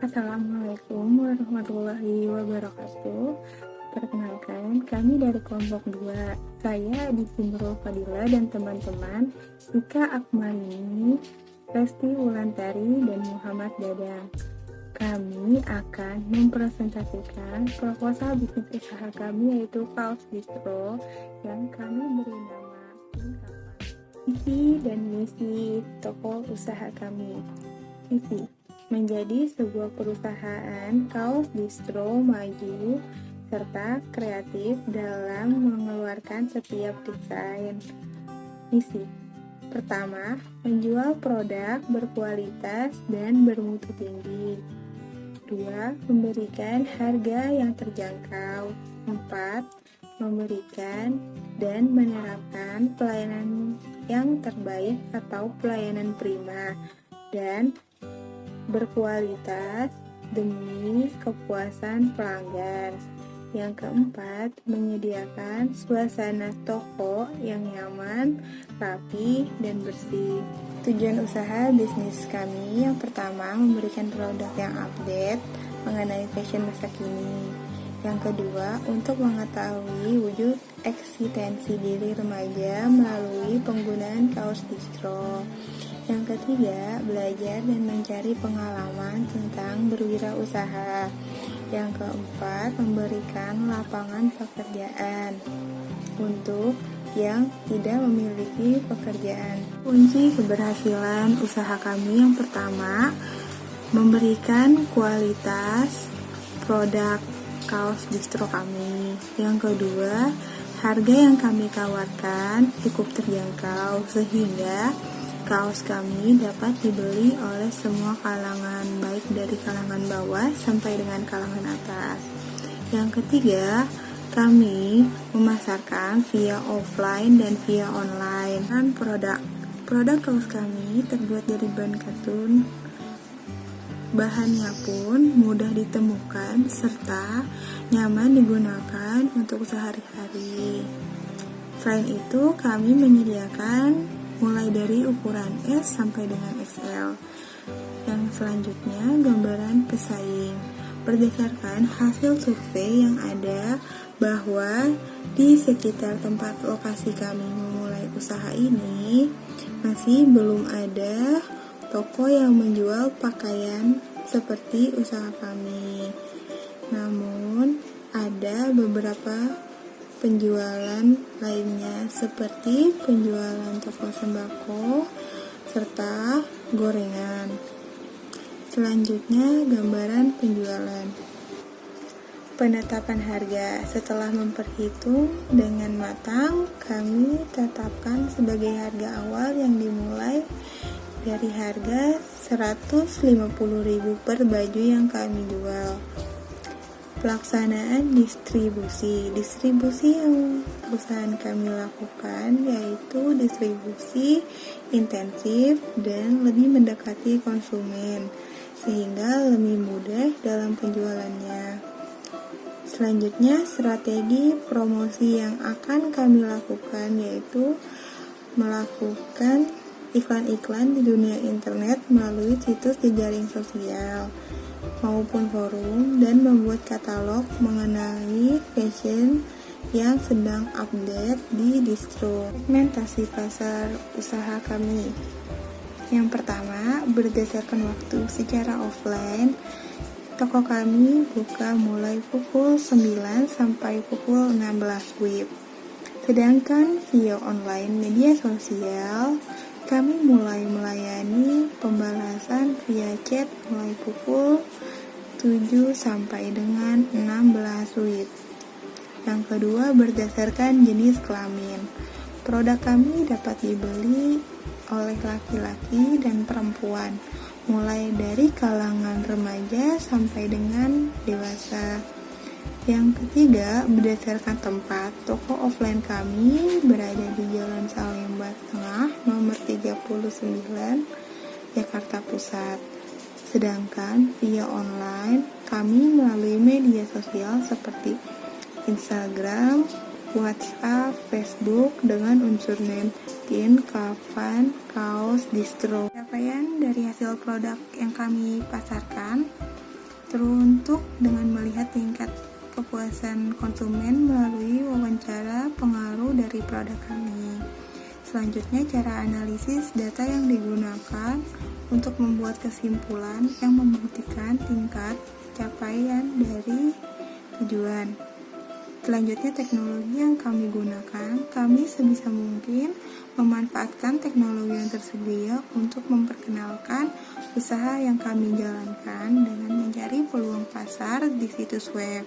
Assalamualaikum warahmatullahi wabarakatuh. Perkenalkan, kami dari kelompok 2. Saya Aditi Nurul Fadila dan teman-teman Ika Akmalini, Resti Wulantari, dan Muhammad Dadang. Kami akan mempresentasikan proposal bisnis usaha kami, yaitu Kaos Distro, yang kami beri nama Visi dan misi toko usaha kami. Visi: menjadi sebuah perusahaan kaos distro maju serta kreatif dalam mengeluarkan setiap desain. Misi: pertama, menjual produk berkualitas dan bermutu tinggi. 2. Memberikan harga yang terjangkau. 4. Memberikan dan menerapkan pelayanan yang terbaik atau pelayanan prima dan berkualitas demi kepuasan pelanggan. Yang keempat, menyediakan suasana toko yang nyaman, rapi, dan bersih. Tujuan usaha bisnis kami yang pertama, memberikan produk yang update mengenai fashion masa kini. Yang kedua, untuk mengetahui wujud eksistensi diri remaja melalui penggunaan kaos distro. Yang ketiga, belajar dan mencari pengalaman tentang berwirausaha. Yang keempat, memberikan lapangan pekerjaan untuk yang tidak memiliki pekerjaan. Kunci keberhasilan usaha kami yang pertama, memberikan kualitas produk kaos distro kami. Yang kedua, harga yang kami tawarkan cukup terjangkau sehingga kaos kami dapat dibeli oleh semua kalangan, baik dari kalangan bawah sampai dengan kalangan atas. Yang ketiga, kami memasarkan via offline dan via online. Dan produk kaos kami terbuat dari bahan katun. Bahannya pun mudah ditemukan serta nyaman digunakan untuk sehari-hari. Selain itu, kami menyediakan mulai dari ukuran S sampai dengan XL. Yang selanjutnya, gambaran pesaing. Berdasarkan hasil survei yang ada bahwa di sekitar tempat lokasi kami memulai usaha ini masih belum ada toko yang menjual pakaian seperti usaha kami. Namun, ada beberapa penjualan lainnya seperti penjualan toko sembako serta gorengan. Selanjutnya, gambaran penjualan. Penetapan harga. Setelah memperhitung dengan matang, kami tetapkan sebagai harga awal yang dimulai dari harga 150.000 per baju yang kami jual. Pelaksanaan distribusi yang perusahaan kami lakukan yaitu distribusi intensif dan lebih mendekati konsumen sehingga lebih mudah dalam penjualannya. Selanjutnya, strategi promosi yang akan kami lakukan yaitu melakukan iklan-iklan di dunia internet melalui situs jejaring sosial maupun forum dan membuat katalog mengenai fashion yang sedang update di distro. Segmentasi pasar usaha kami. Yang pertama, berdasarkan waktu. Secara offline, toko kami buka mulai pukul 9 sampai pukul 16 WIB. Sedangkan via online media sosial, kami mulai melayani pembalasan via chat mulai pukul 7 sampai dengan 16 WIB. Yang kedua, berdasarkan jenis kelamin. Produk kami dapat dibeli oleh laki-laki dan perempuan, mulai dari kalangan remaja sampai dengan dewasa. Yang ketiga, berdasarkan tempat. Toko offline kami berada di Jalan Salemba Tengah, nomor 39, Jakarta Pusat. Sedangkan via online, kami melalui media sosial seperti Instagram, WhatsApp, Facebook dengan unsur name Tin, Kafan, Kaos, Distro. Capaian dari hasil produk yang kami pasarkan teruntuk dengan melihat tingkat kepuasan konsumen melalui wawancara pengaruh dari produk kami. Selanjutnya, cara analisis data yang digunakan untuk membuat kesimpulan yang membuktikan tingkat capaian dari tujuan. Selanjutnya, teknologi yang kami gunakan, kami sebisa mungkin memanfaatkan teknologi yang tersedia untuk memperkenalkan usaha yang kami jalankan dengan mencari peluang pasar di situs web,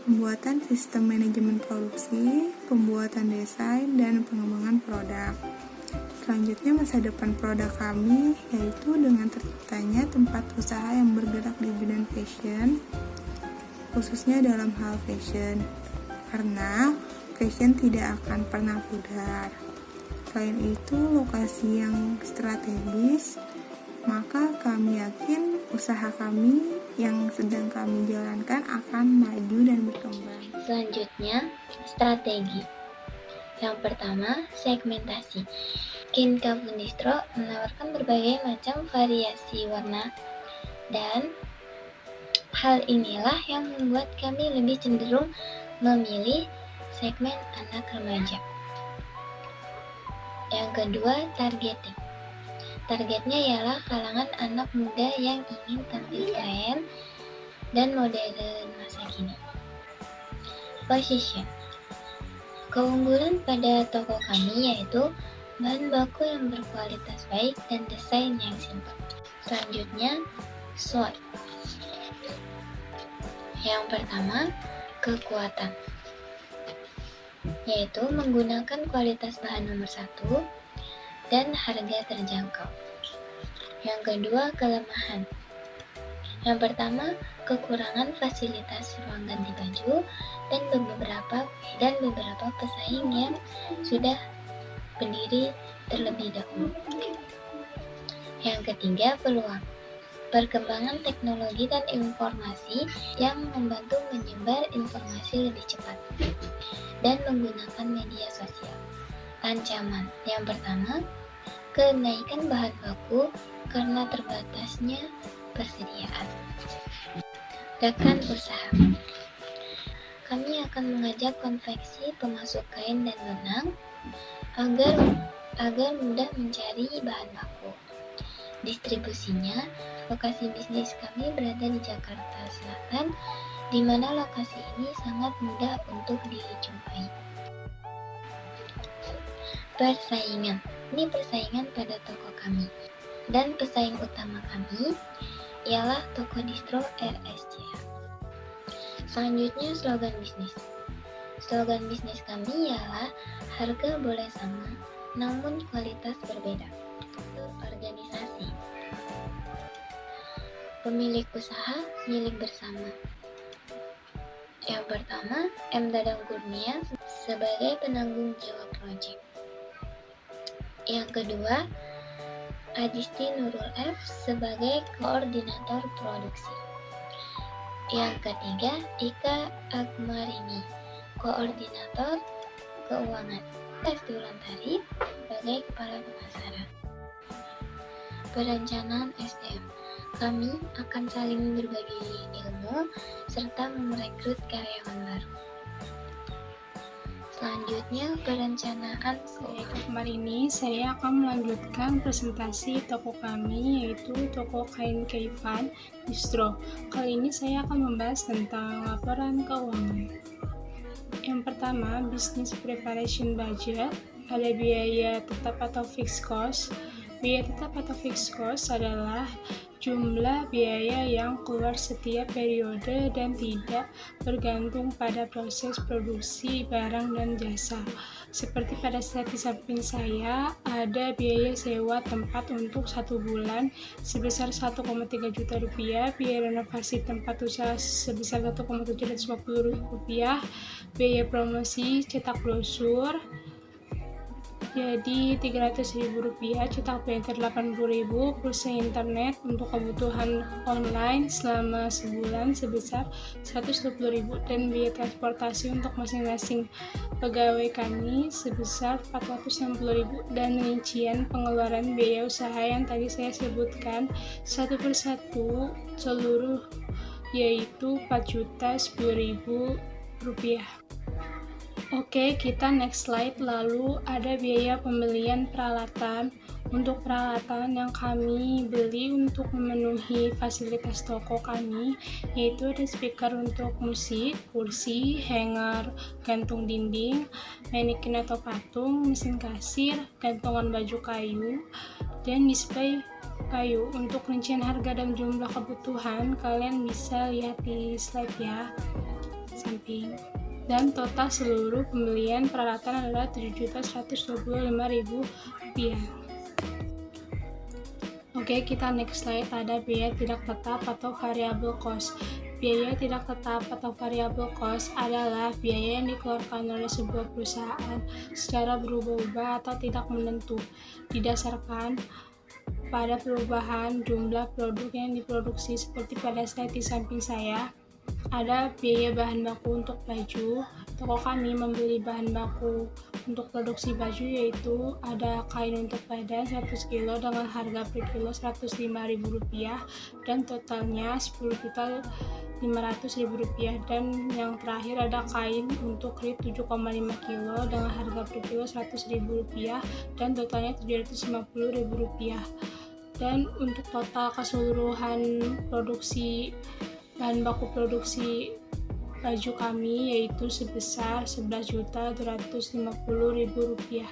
pembuatan sistem manajemen produksi, pembuatan desain, dan pengembangan produk. Selanjutnya, masa depan produk kami yaitu dengan terciptanya tempat usaha yang bergerak di bidang fashion, khususnya dalam hal fashion, karena fashion tidak akan pernah pudar. Selain itu, lokasi yang strategis, maka kami yakin usaha kami yang sedang kami jalankan akan maju dan berkembang. Selanjutnya, strategi. Yang pertama, segmentasi. Kinka Pun Distro menawarkan berbagai macam variasi warna, dan hal inilah yang membuat kami lebih cenderung memilih segmen anak remaja. Yang kedua, targeting. Targetnya ialah kalangan anak muda yang ingin tampil keren dan modern masa kini. Position. Keunggulan pada toko kami yaitu bahan baku yang berkualitas baik dan desain yang simpel. Selanjutnya, SWOT. Yang pertama, kekuatan, yaitu menggunakan kualitas bahan nomor 1 dan harga terjangkau. Yang kedua, kelemahan. Yang pertama, kekurangan fasilitas ruang ganti baju dan beberapa pesaing yang sudah berdiri terlebih dahulu. Yang ketiga, peluang. Perkembangan teknologi dan informasi yang membantu menyebar informasi lebih cepat dan menggunakan media sosial. Ancaman. Yang pertama, kenaikan bahan baku karena terbatasnya persediaan. Rekan usaha. Kami akan mengajak konveksi pemasok kain dan benang agar mudah mencari bahan baku. Distribusinya, lokasi bisnis kami berada di Jakarta Selatan, di mana lokasi ini sangat mudah untuk dijumpai. Persaingan. Ini persaingan pada toko kami. Dan pesaing utama kami ialah toko distro RSCH. Selanjutnya, slogan bisnis. Slogan bisnis kami ialah harga boleh sama, namun kualitas berbeda. Organisasi. Pemilik usaha milik bersama. Yang pertama, M. Dadang Kurnia sebagai penanggung jawab proyek. Yang kedua, Adisti Nurul F sebagai koordinator produksi. Yang ketiga, Ika Akmarini, koordinator keuangan. Esti Wulandari sebagai kepala pemasaran. Perencanaan SDM. Kami akan saling berbagi ilmu serta merekrut karyawan baru. Selanjutnya, perencanaan Kemarin ini saya akan melanjutkan presentasi toko kami, yaitu toko kain Keifan Distro. Kali ini saya akan membahas tentang laporan keuangan. Yang pertama, business preparation budget. Ada biaya tetap atau fixed cost. Biaya tetap atau fixed cost adalah jumlah biaya yang keluar setiap periode dan tidak bergantung pada proses produksi barang dan jasa. Seperti pada slide di samping saya, ada biaya sewa tempat untuk 1 bulan sebesar 1,3 juta rupiah, biaya renovasi tempat usaha sebesar 1,750 rupiah, biaya promosi cetak brosur jadi Rp300.000, cetak printer Rp80.000, pulsa internet untuk kebutuhan online selama sebulan sebesar Rp120.000, dan biaya transportasi untuk masing-masing pegawai kami sebesar Rp460.000, dan rincian pengeluaran biaya usaha yang tadi saya sebutkan satu persatu seluruh yaitu Rp4.010.000. Oke, kita next slide. Lalu ada biaya pembelian peralatan. Untuk peralatan yang kami beli untuk memenuhi fasilitas toko kami, yaitu ada speaker untuk musik, kursi, hanger, gantung dinding, manekin atau patung, mesin kasir, gantungan baju kayu, dan display kayu. Untuk rincian harga dan jumlah kebutuhan, kalian bisa lihat di slide ya, samping. Dan total seluruh pembelian peralatan adalah Rp7.125.000. Oke, kita next slide. Ada biaya tidak tetap atau variable cost. Biaya tidak tetap atau variable cost adalah biaya yang dikeluarkan oleh sebuah perusahaan secara berubah-ubah atau tidak menentu, didasarkan pada perubahan jumlah produk yang diproduksi. Seperti pada slide di samping saya, ada biaya bahan baku untuk baju. Toko kami membeli bahan baku untuk produksi baju, yaitu ada kain untuk badan 100 kg dengan harga per kilo Rp105.000 dan totalnya Rp10.500.000. Dan yang terakhir ada kain untuk krit 7,5 kg dengan harga per kilo Rp100.000 dan totalnya Rp750.000. Dan untuk total keseluruhan produksi bahan baku produksi baju kami yaitu sebesar Rp11.250.000.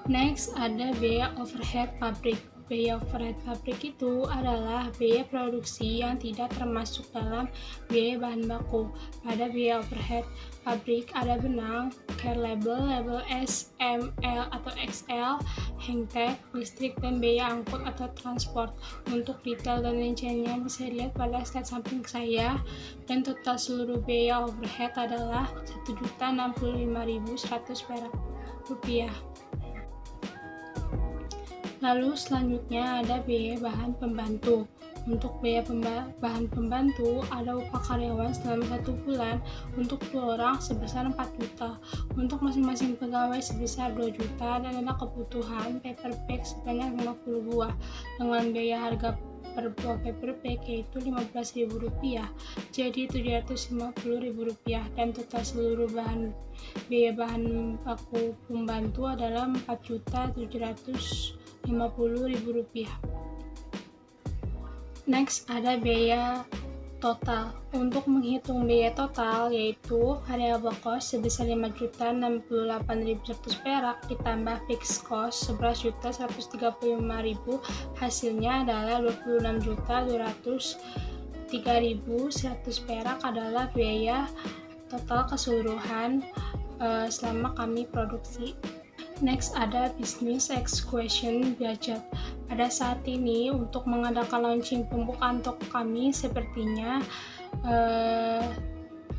Next, ada biaya overhead pabrik. Biaya overhead pabrik itu adalah biaya produksi yang tidak termasuk dalam biaya bahan baku. Pada biaya overhead pabrik ada benang, care label, label S, M, L atau XL, hang tag, listrik, dan biaya angkut atau transport. Untuk detail dan rinciannya bisa dilihat pada slide samping saya. Dan total seluruh biaya overhead adalah Rp1.065.100. Lalu selanjutnya ada biaya bahan pembantu. Untuk biaya bahan pembantu ada upah karyawan selama 1 bulan untuk 2 orang sebesar 4 juta, untuk masing-masing pegawai sebesar 2 juta, dan ada kebutuhan paper bag sebanyak 50 buah dengan biaya harga per buah paper bag yaitu Rp15.000, jadi Rp750.000. Dan total seluruh biaya bahan baku pembantu adalah Rp4.750.000. Next, ada biaya total. Untuk menghitung biaya total, yaitu variable cost sebesar Rp5.068.100 perak ditambah fixed cost Rp11.135.000, hasilnya adalah Rp26.203.100 perak adalah biaya total keseluruhan selama kami produksi. Next, ada business execution budget. Pada saat ini untuk mengadakan launching pembukaan toko kami sepertinya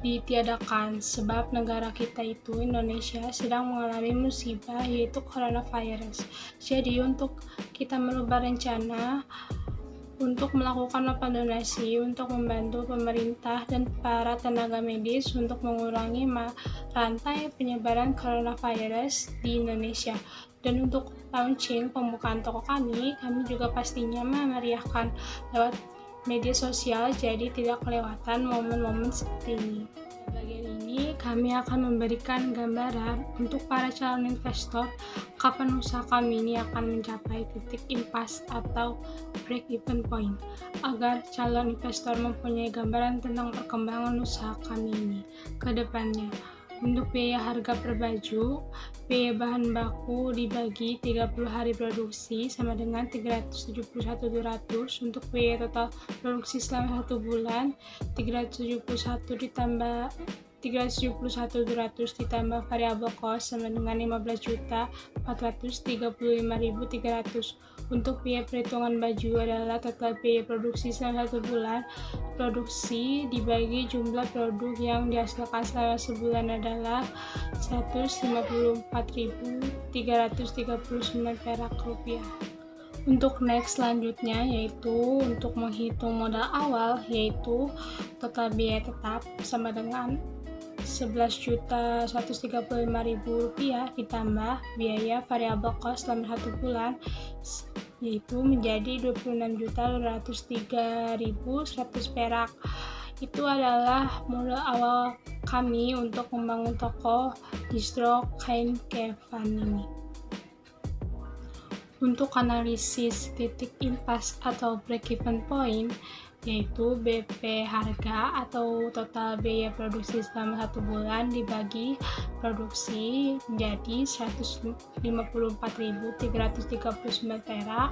ditiadakan sebab negara kita itu Indonesia sedang mengalami musibah yaitu coronavirus. Jadi untuk kita merubah rencana untuk melakukan donasi untuk membantu pemerintah dan para tenaga medis untuk mengurangi rantai penyebaran coronavirus di Indonesia. Dan untuk launching pembukaan toko kami juga pastinya memeriahkan lewat media sosial, jadi tidak kelewatan momen-momen seperti ini. Di bagian ini kami akan memberikan gambaran untuk para calon investor kapan usaha kami ini akan mencapai titik impasse atau break-even point, agar calon investor mempunyai gambaran tentang perkembangan usaha kami ini ke depannya. Untuk biaya harga per baju, biaya bahan baku dibagi 30 hari produksi sama dengan 371.200. Untuk biaya total produksi selama 1 bulan, 371.200 ditambah variable cost sama dengan 15.435.300. Untuk biaya perhitungan baju adalah total biaya produksi selama 1 bulan produksi dibagi jumlah produk yang dihasilkan selama sebulan adalah 154.339 perak rupiah. Untuk next selanjutnya yaitu untuk menghitung modal awal, yaitu total biaya tetap sama dengan Rp11.135.000 ditambah biaya variable cost selama 1 bulan yaitu menjadi 26.203.100 perak. Itu adalah modal awal kami untuk membangun toko distro kain Kefan ini. Untuk analisis titik impas atau break-even point, yaitu BP harga atau total biaya produksi selama 1 bulan dibagi produksi menjadi 154.339 perak,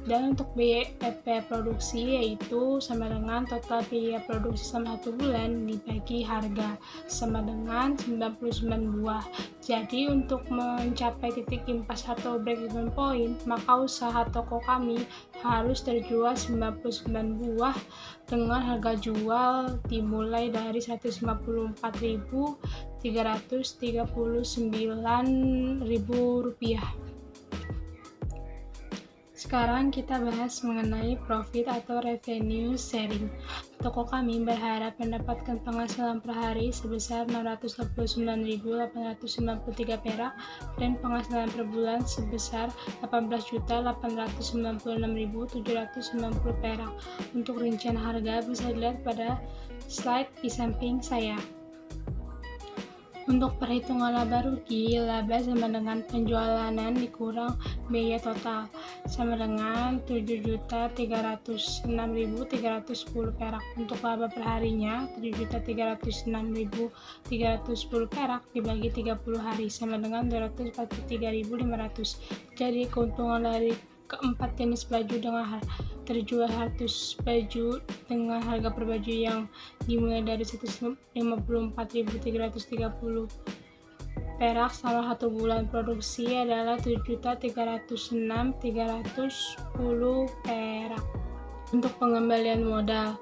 dan untuk BP produksi yaitu sama dengan total biaya produksi selama 1 bulan dibagi harga sama dengan 99 buah. Jadi untuk mencapai titik impas atau break-even point, maka usaha toko kami harus terjual 99 buah dengan harga jual dimulai dari Rp154.339.000. Sekarang kita bahas mengenai profit atau revenue sharing. Toko kami berharap mendapatkan penghasilan per hari sebesar 629.893 perak dan penghasilan per bulan sebesar 18.896.790 perak. Untuk rincian harga bisa dilihat pada slide di samping saya. Untuk perhitungan laba rugi, laba sama dengan penjualan dikurang biaya total sama dengan 7.306.310 perak. Untuk laba perharinya 7.306.310 perak dibagi 30 hari sama dengan 243.500. Jadi keuntungan dari keempat jenis baju dengan terjual 100 baju dengan harga per baju yang dimulai dari 154.330 perak selama 1 bulan produksi adalah 7.306.310 perak. Untuk pengembalian modal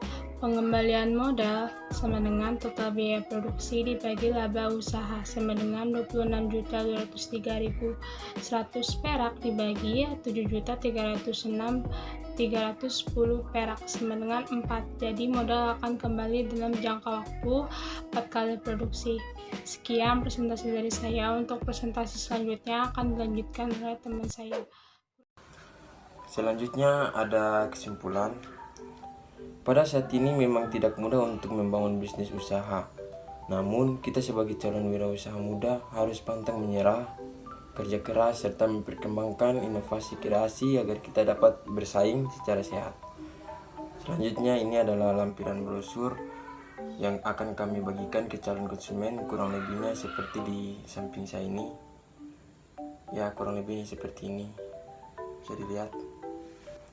sama dengan total biaya produksi dibagi laba usaha sama dengan 26.203.100 perak dibagi 7.306.310 perak sama dengan 4. Jadi modal akan kembali dalam jangka waktu 4 kali produksi. Sekian presentasi dari saya. Untuk presentasi selanjutnya akan dilanjutkan oleh teman saya. Selanjutnya ada kesimpulan. Pada saat ini memang tidak mudah untuk membangun bisnis usaha. Namun, kita sebagai calon wirausaha muda harus pantang menyerah, kerja keras, serta memperkembangkan inovasi kreasi agar kita dapat bersaing secara sehat. Selanjutnya, ini adalah lampiran brosur yang akan kami bagikan ke calon konsumen, kurang lebihnya seperti di samping saya ini. Ya, kurang lebih seperti ini. Bisa dilihat.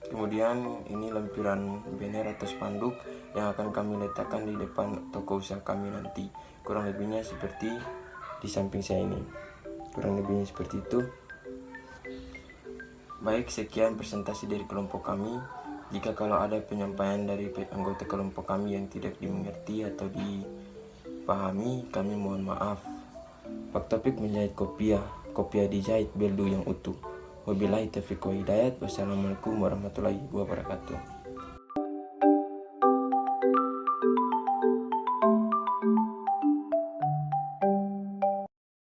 Kemudian ini lampiran banner atau spanduk yang akan kami letakkan di depan toko usaha kami nanti. Kurang lebihnya seperti di samping saya ini. Kurang lebihnya seperti itu. Baik, sekian presentasi dari kelompok kami. Jika kalau ada penyampaian dari anggota kelompok kami yang tidak dimengerti atau dipahami, kami mohon maaf. Pak Topik menjahit kopiah dijahit beldu yang utuh. Wabillahi taufiq wa hidayat. Wassalamualaikum warahmatullahi wabarakatuh.